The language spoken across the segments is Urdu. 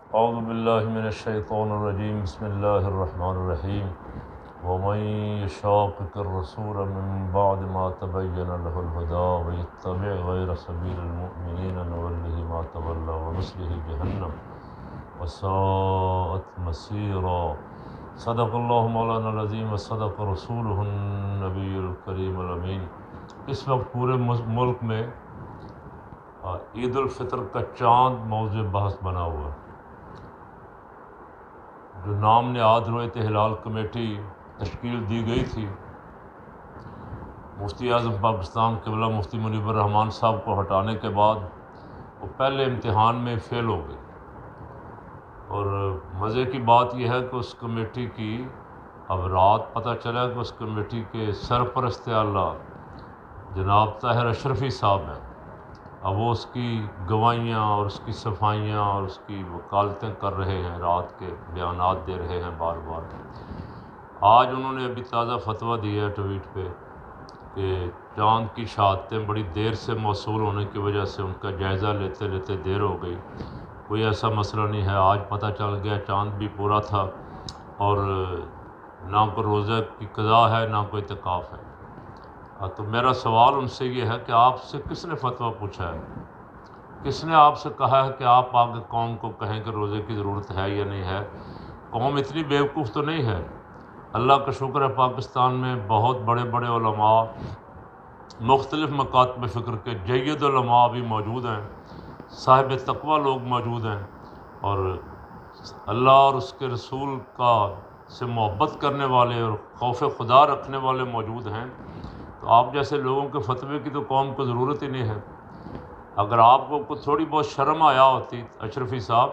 اعوذ باللہ من الشیطان الرجیم بسم اللہ الرحمن الرحیم ومن یشاقق الرسول من بعد ما تبین له الہدی ویتبع غیر سبیل المؤمنین نولہ ما تولى ونصلہ جہنم وساءت مصیرا۔ صدق اللہ مولانا العظیم وصدق رسولہ النبی الکریم الامین۔ اس وقت پورے ملک میں عید الفطر کا چاند موضوع بحث بنا ہوا ہے۔ جو نام نہاد رویت ہلال کمیٹی تشکیل دی گئی تھی، مفتی اعظم پاکستان قبلہ مفتی منیب الرحمان صاحب کو ہٹانے کے بعد وہ پہلے امتحان میں فیل ہو گئی، اور مزے کی بات یہ ہے کہ اس کمیٹی کی اب رات پتہ چلا کہ اس کمیٹی کے سرپرست اعلیٰ جناب طاہر اشرفی صاحب ہیں۔ اب وہ اس کی گواہیاں اور اس کی صفائیاں اور اس کی وکالتیں کر رہے ہیں، رات کے بیانات دے رہے ہیں بار بار۔ آج انہوں نے ابھی تازہ فتویٰ دیا ہے ٹویٹ پہ کہ چاند کی شہادتیں بڑی دیر سے موصول ہونے کی وجہ سے ان کا جائزہ لیتے لیتے دیر ہو گئی۔ کوئی ایسا مسئلہ نہیں ہے، آج پتہ چل گیا چاند بھی پورا تھا، اور نہ کوئی روزہ کی قضا ہے نہ کوئی اعتکاف ہے۔ تو میرا سوال ان سے یہ ہے کہ آپ سے کس نے فتویٰ پوچھا ہے؟ کس نے آپ سے کہا ہے کہ آپ آگے قوم کو کہیں کہ روزے کی ضرورت ہے یا نہیں ہے؟ قوم اتنی بیوقوف تو نہیں ہے۔ اللہ کا شکر ہے پاکستان میں بہت بڑے بڑے علماء، مختلف مکاتب فکر کے جید علماء بھی موجود ہیں، صاحب تقویٰ لوگ موجود ہیں، اور اللہ اور اس کے رسول کا سے محبت کرنے والے اور خوف خدا رکھنے والے موجود ہیں۔ تو آپ جیسے لوگوں کے فتوے کی تو قوم کو ضرورت ہی نہیں ہے۔ اگر آپ کو تھوڑی بہت شرم آیا ہوتی اشرفی صاحب،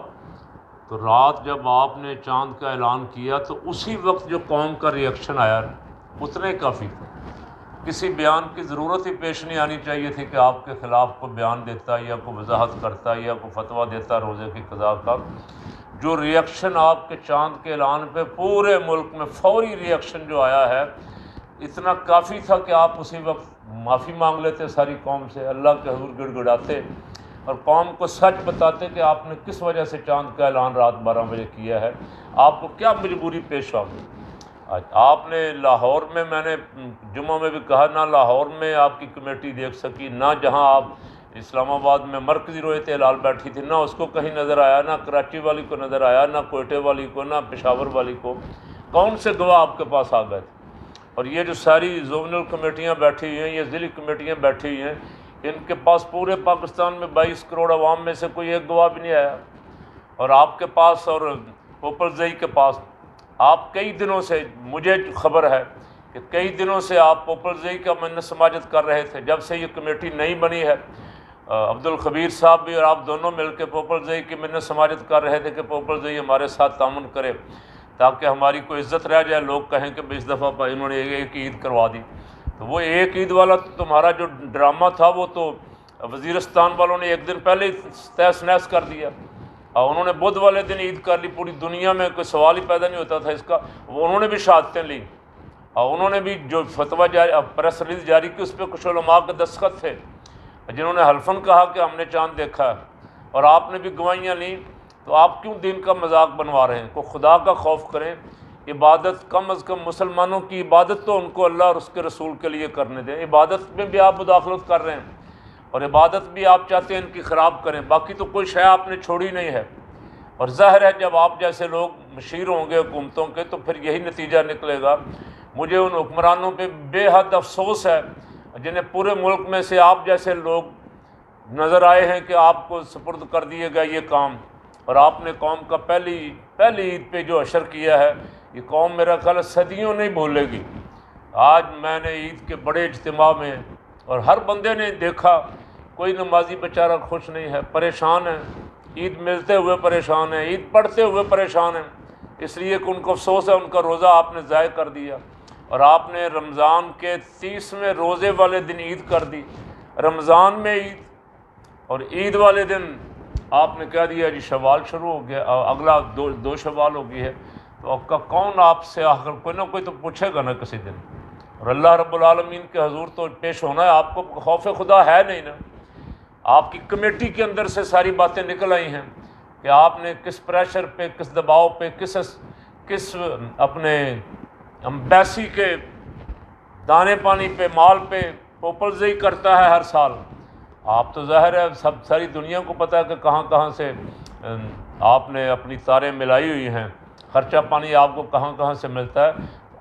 تو رات جب آپ نے چاند کا اعلان کیا تو اسی وقت جو قوم کا ریئیکشن آیا اتنے کافی تھے۔ کسی بیان کی ضرورت ہی پیش نہیں آنی چاہیے تھی کہ آپ کے خلاف کوئی بیان دیتا یا کوئی وضاحت کرتا یا کوئی فتویٰ دیتا روزے کی قضا کا۔ جو ریئیکشن آپ کے چاند کے اعلان پہ پورے ملک میں فوری ریئیکشن جو آیا ہے، اتنا کافی تھا کہ آپ اسی وقت معافی مانگ لیتے ساری قوم سے، اللہ کے حضور گڑ گڑاتے اور قوم کو سچ بتاتے کہ آپ نے کس وجہ سے چاند کا اعلان رات 12 بجے کیا ہے، آپ کو کیا مجبوری پیش آ گئی۔ آپ نے لاہور میں نے جمعہ میں بھی کہا، نہ لاہور میں آپ کی کمیٹی دیکھ سکی، نہ جہاں آپ اسلام آباد میں مرکزی رویت ہلال بیٹھی تھی، نہ اس کو کہیں نظر آیا، نہ کراچی والی کو نظر آیا، نہ کوئٹے والی کو، نہ پشاور والی کو۔ کون سے گواہ آپ کے پاس آ گئے تھے؟ اور یہ جو ساری زونل کمیٹیاں بیٹھی ہوئی ہیں، یہ ضلعی کمیٹیاں بیٹھی ہوئی ہیں، ان کے پاس پورے پاکستان میں 22 کروڑ عوام میں سے کوئی ایک گواہ بھی نہیں آیا۔ اور آپ کے پاس اور پوپلزئی کے پاس آپ کئی دنوں سے، مجھے خبر ہے کہ کئی دنوں سے آپ پوپلزئی کا منت سماجت کر رہے تھے۔ جب سے یہ کمیٹی نہیں بنی ہے، عبدالخبیر صاحب بھی اور آپ دونوں مل کے پوپلزئی کی منت سماجت کر رہے تھے کہ پوپلزئی ہمارے ساتھ تعاون کرے تاکہ ہماری کوئی عزت رہ جائے، لوگ کہیں کہ اس دفعہ انہوں نے ایک عید کروا دی۔ تو وہ ایک عید والا تو تمہارا جو ڈرامہ تھا وہ تو وزیرستان والوں نے ایک دن پہلے ہی تہس نہس کر دیا، اور انہوں نے بدھ والے دن عید کر لی۔ پوری دنیا میں کوئی سوال ہی پیدا نہیں ہوتا تھا اس کا، انہوں نے بھی شہادتیں لیں، اور انہوں نے بھی جو فتویٰ جاری پریس ریلیز جاری کی اس پہ کچھ علماء کے دستخط تھے جنہوں نے حلفاً کہا کہ ہم نے چاند دیکھا ہے، اور آپ نے بھی گواہیاں لیں۔ تو آپ کیوں دین کا مذاق بنوا رہے ہیں؟ کو خدا کا خوف کریں، عبادت کم از کم مسلمانوں کی عبادت تو ان کو اللہ اور اس کے رسول کے لیے کرنے دیں۔ عبادت میں بھی آپ مداخلت کر رہے ہیں، اور عبادت بھی آپ چاہتے ہیں ان کی خراب کریں، باقی تو کوئی شے آپ نے چھوڑی نہیں ہے۔ اور ظاہر ہے جب آپ جیسے لوگ مشیر ہوں گے حکومتوں کے تو پھر یہی نتیجہ نکلے گا۔ مجھے ان حکمرانوں پہ بے حد افسوس ہے جنہیں پورے ملک میں سے آپ جیسے لوگ نظر آئے ہیں کہ آپ کو سپرد کر دیے گا یہ کام، اور آپ نے قوم کا پہلی عید پہ جو اشر کیا ہے، یہ قوم میرا خیال ہے صدیوں نہیں بھولے گی۔ آج میں نے عید کے بڑے اجتماع میں اور ہر بندے نے دیکھا، کوئی نمازی بیچارہ خوش نہیں ہے، پریشان ہے، عید ملتے ہوئے پریشان ہے، عید پڑھتے ہوئے پریشان ہے، اس لیے کہ ان کو افسوس ہے ان کا روزہ آپ نے ضائع کر دیا، اور آپ نے رمضان کے 30ویں روزے والے دن عید کر دی، رمضان میں عید، اور عید والے دن آپ نے کہہ دیا جی شوال شروع ہو گیا، اگلا دو شوال ہو گئی ہے۔ تو آپ کا کون آپ سے آخر کوئی نہ کوئی تو پوچھے گا نا کسی دن، اور اللہ رب العالمین کے حضور تو پیش ہونا ہے۔ آپ کو خوف خدا ہے نہیں نا، آپ کی کمیٹی کے اندر سے ساری باتیں نکل آئی ہیں، کہ آپ نے کس پریشر پہ، کس دباؤ پہ، کس اپنے امبیسی کے دانے پانی پہ، مال پہ پوپلزئی کرتا ہے ہر سال. آپ تو ظاہر ہے ساری دنیا کو پتہ ہے کہ کہاں کہاں سے آپ نے اپنی تاریں ملائی ہوئی ہیں، خرچہ پانی آپ کو کہاں کہاں سے ملتا ہے.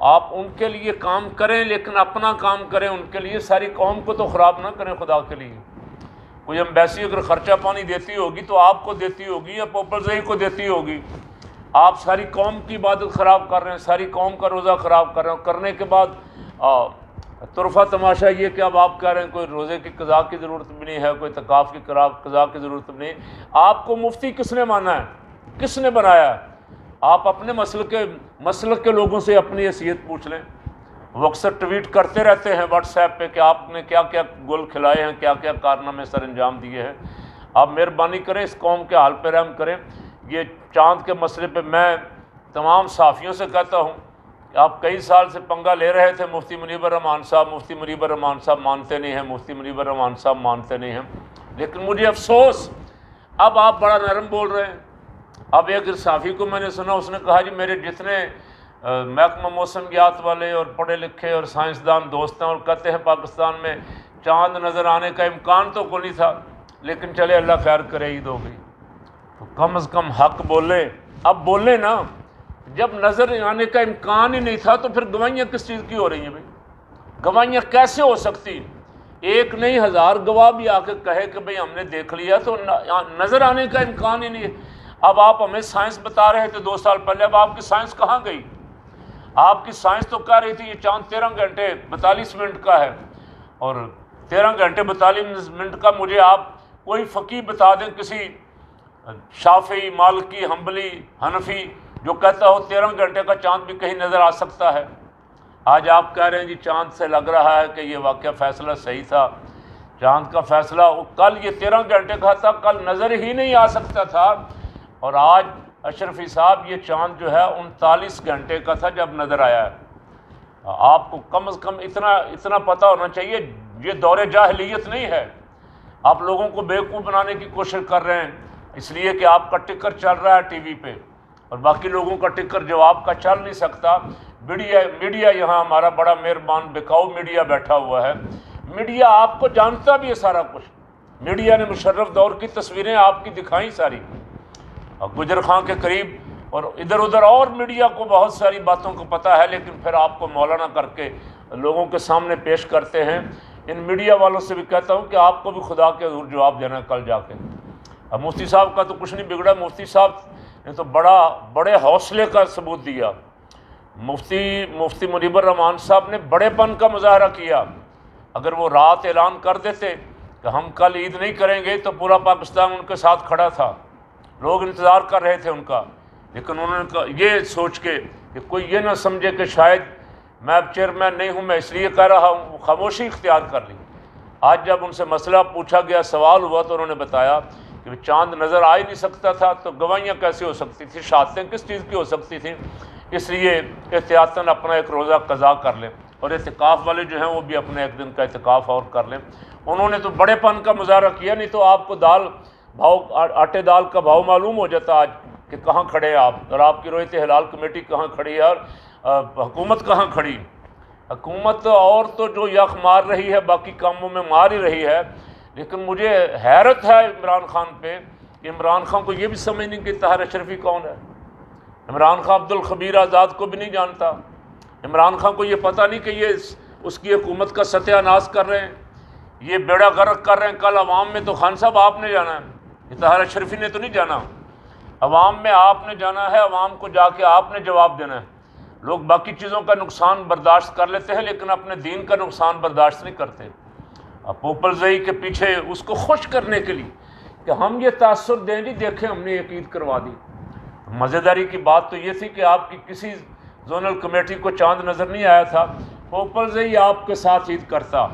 آپ ان کے لیے کام کریں لیکن اپنا کام کریں، ان کے لیے ساری قوم کو تو خراب نہ کریں. خدا کے لیے کوئی امبیسی اگر خرچہ پانی دیتی ہوگی تو آپ کو دیتی ہوگی یا پوپلزئی کو دیتی ہوگی. آپ ساری قوم کی عبادت خراب کر رہے ہیں، ساری قوم کا روزہ خراب کر رہے ہیں. کرنے کے بعد طرفہ تماشا یہ کہ اب آپ کہہ رہے ہیں کوئی روزے کی قضا کی ضرورت بھی نہیں ہے، کوئی اعتکاف کی قضا کی ضرورت بھی نہیں. آپ کو مفتی کس نے مانا ہے؟ کس نے بنایا ہے؟ آپ اپنے مسلک کے لوگوں سے اپنی حیثیت پوچھ لیں. وہ اکثر ٹویٹ کرتے رہتے ہیں واٹس ایپ پہ کہ آپ نے کیا کیا گول کھلائے ہیں، کیا کیا کارنامے سر انجام دیے ہیں. آپ مہربانی کریں اس قوم کے حال پہ رحم کریں. یہ چاند کے مسئلے پہ میں تمام صحافیوں سے کہتا ہوں کہ آپ کئی سال سے پنگا لے رہے تھے. مفتی منیب الرحمان صاحب مانتے نہیں ہیں، مفتی منیب الرحمان صاحب مانتے نہیں ہیں. لیکن مجھے افسوس اب آپ بڑا نرم بول رہے ہیں. اب ایک صحافی کو میں نے سنا، اس نے کہا جی میرے جتنے محکمہ موسمیات والے اور پڑھے لکھے اور سائنسدان دوست ہیں اور کہتے ہیں پاکستان میں چاند نظر آنے کا امکان تو کوئی نہیں تھا، لیکن چلے اللہ خیر کرے عید ہو گئی. تو کم از کم حق بولیں. اب بولیں نا، جب نظر آنے کا امکان ہی نہیں تھا تو پھر گواہیاں کس چیز کی ہو رہی ہیں بھائی؟ گواہیاں کیسے ہو سکتی؟ ایک نہیں 1000 گواہ بھی آ کے کہے کہ بھئی ہم نے دیکھ لیا تو نظر آنے کا امکان ہی نہیں ہے. اب آپ ہمیں سائنس بتا رہے تھے 2 سال پہلے، اب آپ کی سائنس کہاں گئی؟ آپ کی سائنس تو کہہ رہی تھی یہ چاند 13 گھنٹے 42 منٹ کا ہے، اور 13 گھنٹے 42 منٹ کا مجھے آپ کوئی فقیہ بتا دیں، کسی شافعی، مالکی، حنبلی، حنفی جو کہتا ہو 13 گھنٹے کا چاند بھی کہیں نظر آ سکتا ہے. آج آپ کہہ رہے ہیں جی چاند سے لگ رہا ہے کہ یہ واقعہ فیصلہ صحیح تھا. چاند کا فیصلہ کل یہ 13 گھنٹے کا تھا، کل نظر ہی نہیں آ سکتا تھا. اور آج اشرفی صاحب یہ چاند جو ہے 39 گھنٹے کا تھا جب نظر آیا ہے. آپ کو کم از کم اتنا پتہ ہونا چاہیے یہ دور جاہلیت نہیں ہے. آپ لوگوں کو بیوقوف بنانے کی کوشش کر رہے ہیں اس لیے کہ آپ کا ٹکر چل رہا ہے ٹی وی پہ اور باقی لوگوں کا ٹکر جو آپ کا چل نہیں سکتا. میڈیا یہاں ہمارا بڑا مہربان بکاؤ میڈیا بیٹھا ہوا ہے. میڈیا آپ کو جانتا بھی ہے سارا کچھ. میڈیا نے مشرف دور کی تصویریں آپ کی دکھائیں ساری، گجر خان کے قریب اور ادھر ادھر، اور میڈیا کو بہت ساری باتوں کو پتہ ہے، لیکن پھر آپ کو مولانا کر کے لوگوں کے سامنے پیش کرتے ہیں. ان میڈیا والوں سے بھی کہتا ہوں کہ آپ کو بھی خدا کے حضور جواب دینا ہے کل جا کے. اب مفتی صاحب کا تو کچھ نہیں بگڑا. مفتی صاحب نے تو بڑے حوصلے کا ثبوت دیا. مفتی منیب الرحمان صاحب نے بڑے پن کا مظاہرہ کیا. اگر وہ رات اعلان کر دیتے کہ ہم کل عید نہیں کریں گے تو پورا پاکستان ان کے ساتھ کھڑا تھا، لوگ انتظار کر رہے تھے ان کا. لیکن انہوں نے یہ سوچ کے کہ کوئی یہ نہ سمجھے کہ شاید میں اب چیئرمین نہیں ہوں، میں اس لیے کہہ رہا ہوں، خاموشی اختیار کر لی. آج جب ان سے مسئلہ پوچھا گیا، سوال ہوا، تو انہوں نے بتایا کہ چاند نظر آ ہی نہیں سکتا تھا تو گواہیاں کیسے ہو سکتی تھیں، شہادتیں کس چیز کی ہو سکتی تھیں. اس لیے احتیاطاً اپنا ایک روزہ قضا کر لیں، اور اعتکاف والے جو ہیں وہ بھی اپنے ایک دن کا اعتکاف اور کر لیں. انہوں نے تو بڑے پن کا مظاہرہ کیا، نہیں تو آپ کو آٹے دال کا بھاؤ معلوم ہو جاتا آج کہ کہاں کھڑے ہیں آپ، اور آپ کی رویت ہلال کمیٹی کہاں کھڑی ہے اور حکومت کہاں کھڑی. حکومت اور تو جو یخ مار رہی ہے باقی کاموں میں مار ہی رہی ہے. لیکن مجھے حیرت ہے عمران خان پہ کہ عمران خان کو یہ بھی سمجھ نہیں کہ طاہر اشرفی کون ہے. عمران خان عبد الخبیر آزاد کو بھی نہیں جانتا. عمران خان کو یہ پتہ نہیں کہ یہ اس کی حکومت کا ستیہ ناش کر رہے ہیں، یہ بیڑا غرق کر رہے ہیں. کل عوام میں تو خان صاحب آپ نے جانا ہے، یہ طاہر اشرفی نے تو نہیں جانا. عوام میں آپ نے جانا ہے، عوام کو جا کے آپ نے جواب دینا ہے. لوگ باقی چیزوں کا نقصان برداشت کر لیتے ہیں لیکن اپنے دین کا نقصان برداشت نہیں کرتے. پوپلزئی کے پیچھے اس کو خوش کرنے کے لیے کہ ہم یہ تاثر دیں جی، دیکھیں ہم نے ایک عید کروا دی. مزیداری کی بات تو یہ تھی کہ آپ کی کسی زونل کمیٹی کو چاند نظر نہیں آیا تھا. پوپلزئی آپ کے ساتھ عید کرتا،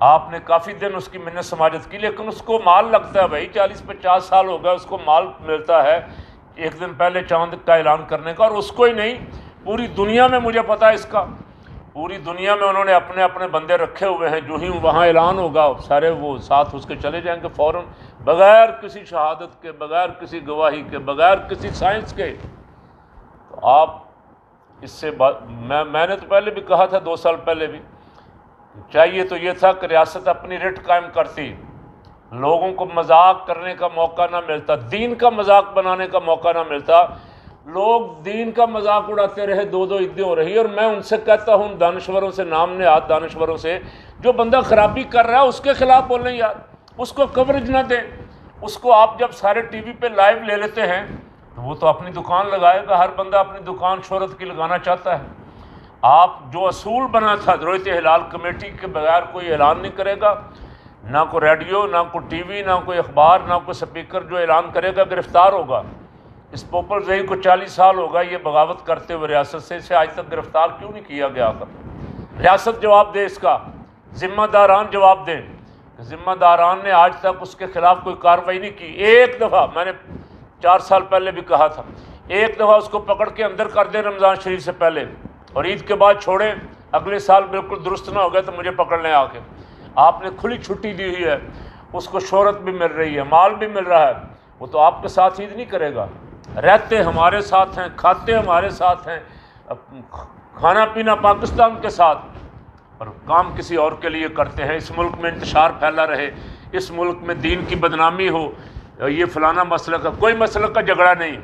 آپ نے کافی دن اس کی منت سماجت کی، لیکن اس کو مال لگتا ہے بھائی. 40-50 سال ہو گیا اس کو مال ملتا ہے ایک دن پہلے چاند کا اعلان کرنے کا، اور اس کو ہی نہیں پوری دنیا میں مجھے پتا ہے اس کا. پوری دنیا میں انہوں نے اپنے اپنے بندے رکھے ہوئے ہیں، جو ہی وہاں اعلان ہوگا سارے وہ ساتھ اس کے چلے جائیں گے فوراً، بغیر کسی شہادت کے، بغیر کسی گواہی کے، بغیر کسی سائنس کے۔ تو آپ اس سے میں نے تو پہلے بھی کہا تھا، 2 سال پہلے بھی، چاہیے تو یہ تھا کہ ریاست اپنی رٹ قائم کرتی، لوگوں کو مذاق کرنے کا موقع نہ ملتا، دین کا مذاق بنانے کا موقع نہ ملتا، لوگ دین کا مذاق اڑاتے رہے، 2 عیدیں ہو رہی، اور میں ان سے کہتا ہوں، دانشوروں سے، نام نہاد دانشوروں سے، جو بندہ خرابی کر رہا ہے اس کے خلاف بولیں یار، اس کو کوریج نہ دیں، اس کو آپ جب سارے ٹی وی پہ لائیو لے لیتے ہیں تو وہ تو اپنی دکان لگائے گا، ہر بندہ اپنی دکان شہرت کی لگانا چاہتا ہے۔ آپ جو اصول بنا تھا رویت ہلال کمیٹی کے بغیر کوئی اعلان نہیں کرے گا، نہ کوئی ریڈیو، نہ کوئی ٹی وی، نہ کوئی اخبار، نہ کوئی سپیکر جو اعلان کرے گا گرفتار ہوگا۔ اس پوپل زئی کو 40 سال ہو گئے یہ بغاوت کرتے ہوئے ریاست سے، اسے آج تک گرفتار کیوں نہیں کیا گیا؟ ریاست جواب دے، اس کا ذمہ داران جواب دیں، ذمہ داران نے آج تک اس کے خلاف کوئی کارروائی نہیں کی۔ ایک دفعہ، میں نے 4 سال پہلے بھی کہا تھا، ایک دفعہ اس کو پکڑ کے اندر کر دیں رمضان شریف سے پہلے، اور عید کے بعد چھوڑیں، اگلے سال بالکل درست نہ ہو گئے تو مجھے پکڑ لیں آ کے۔ آپ نے کھلی چھٹی دی ہوئی ہے، اس کو شہرت بھی مل رہی ہے، مال بھی مل رہا ہے، وہ تو آپ کے ساتھ عید نہیں کرے گا۔ رہتے ہمارے ساتھ ہیں، کھاتے ہمارے ساتھ ہیں، کھانا پینا پاکستان کے ساتھ، اور کام کسی اور کے لیے کرتے ہیں۔ اس ملک میں انتشار پھیلا رہے، اس ملک میں دین کی بدنامی ہو، یہ فلانا مسئلہ کا، کوئی مسئلہ کا جھگڑا نہیں۔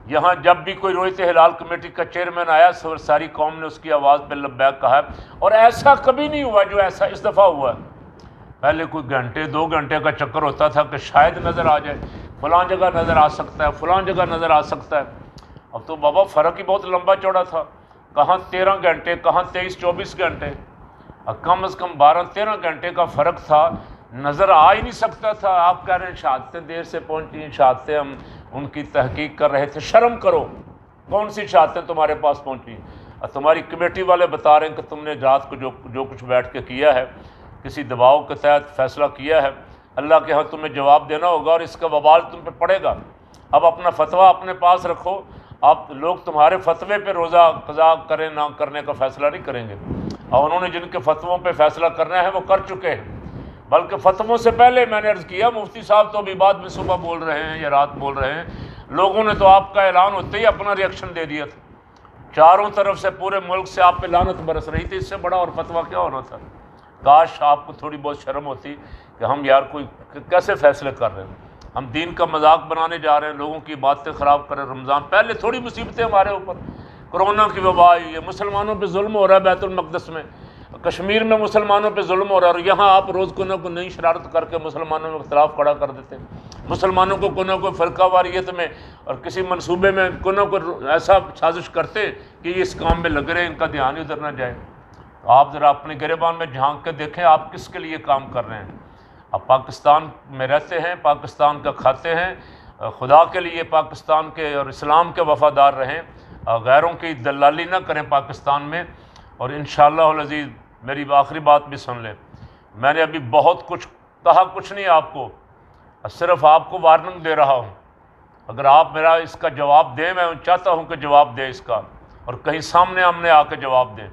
یہاں جب بھی کوئی رویت ہلال کمیٹی کا چیئرمین آیا، ساری قوم نے اس کی آواز پہ لبیک کہا ہے، اور ایسا کبھی نہیں ہوا جو ایسا اس دفعہ ہوا ہے۔ پہلے کوئی گھنٹے 2 گھنٹے کا چکر ہوتا تھا کہ شاید نظر آ جائے، فلاں جگہ نظر آ سکتا ہے، فلاں جگہ نظر آ سکتا ہے۔ اب تو بابا فرق ہی بہت لمبا چوڑا تھا، کہاں 13 گھنٹے، کہاں 23-24 گھنٹے، اور کم از کم 12-13 گھنٹے کا فرق تھا، نظر آ ہی نہیں سکتا تھا۔ آپ کہہ رہے ہیں شہادتیں دیر سے پہنچی، شہادتیں ہم ان کی تحقیق کر رہے تھے۔ شرم کرو، کون سی شہادتیں تمہارے پاس پہنچی؟ اور تمہاری کمیٹی والے بتا رہے ہیں کہ تم نے رات کو جو کچھ بیٹھ کے کیا ہے، کسی دباؤ کے تحت فیصلہ کیا ہے، اللہ کے ہاں تمہیں جواب دینا ہوگا، اور اس کا وبال تم پہ پڑے گا۔ اب اپنا فتویٰ اپنے پاس رکھو، آپ لوگ تمہارے فتوے پہ روزہ قضا کریں نہ کرنے کا فیصلہ نہیں کریں گے، اور انہوں نے جن کے فتووں پہ فیصلہ کرنا ہے وہ کر چکے ہیں۔ بلکہ فتووں سے پہلے میں نے عرض کیا، مفتی صاحب تو ابھی بعد میں صبح بول رہے ہیں یا رات بول رہے ہیں، لوگوں نے تو آپ کا اعلان ہوتے ہی اپنا ریئیکشن دے دیا تھا، چاروں طرف سے پورے ملک سے آپ پہ لعنت برس رہی تھی، اس سے بڑا اور فتویٰ کیا ہونا تھا؟ کاش آپ کو تھوڑی بہت شرم ہوتی کہ ہم یار کوئی کیسے فیصلے کر رہے ہیں، ہم دین کا مذاق بنانے جا رہے ہیں، لوگوں کی باتیں خراب کر رہے ہیں۔ رمضان پہلے تھوڑی مصیبتیں ہمارے اوپر، کرونا کی وبا آئی ہے، مسلمانوں پہ ظلم ہو رہا ہے، بیت المقدس میں، کشمیر میں مسلمانوں پہ ظلم ہو رہا ہے، اور یہاں آپ روز کو نہ کوئی نئی شرارت کر کے مسلمانوں میں اختلاف کھڑا کر دیتے ہیں، مسلمانوں کو کوئی نہ کوئی فرقہ واریت میں اور کسی منصوبے میں کوئی نہ کوئی ایسا سازش کرتے کہ یہ اس کام میں لگ رہے ہیں، ان کا دھیان ہی ادھر نہ جائے۔ تو آپ ذرا اپنے گریبان میں جھانک کے دیکھیں آپ کس کے لیے کام کر رہے ہیں۔ آپ پاکستان میں رہتے ہیں، پاکستان کا کھاتے ہیں، خدا کے لیے پاکستان کے اور اسلام کے وفادار رہیں، غیروں کی دلالی نہ کریں پاکستان میں۔ اور انشاءاللہ العزیز میری آخری بات بھی سن لیں، میں نے ابھی بہت کچھ کہا، کچھ نہیں آپ کو، صرف آپ کو وارننگ دے رہا ہوں۔ اگر آپ میرا اس کا جواب دیں، میں چاہتا ہوں کہ جواب دیں اس کا، اور کہیں سامنے آمنے آ کے جواب دیں،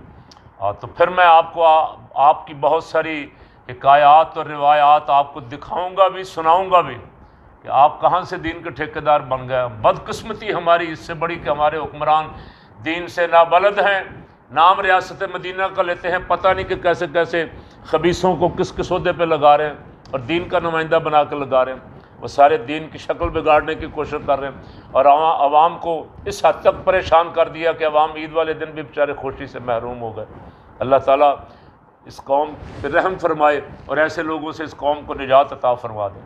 تو پھر میں آپ کو آپ کی بہت ساری حکایات اور روایات آپ کو دکھاؤں گا بھی، سناؤں گا بھی کہ آپ کہاں سے دین کے ٹھیکیدار بن گئے۔ بدقسمتی ہماری اس سے بڑی کہ ہمارے حکمران دین سے نابلد ہیں، نام ریاست مدینہ کا لیتے ہیں، پتہ نہیں کہ کیسے کیسے خبیثوں کو کس کس عہدے پہ لگا رہے ہیں اور دین کا نمائندہ بنا کے لگا رہے ہیں، وہ سارے دین کی شکل بگاڑنے کی کوشش کر رہے ہیں، اور عوام کو اس حد تک پریشان کر دیا کہ عوام عید والے دن بھی بیچارے خوشی سے محروم ہو گئے۔ اللہ تعالیٰ اس قوم پہ رحم فرمائے اور ایسے لوگوں سے اس قوم کو نجات عطا فرما دے۔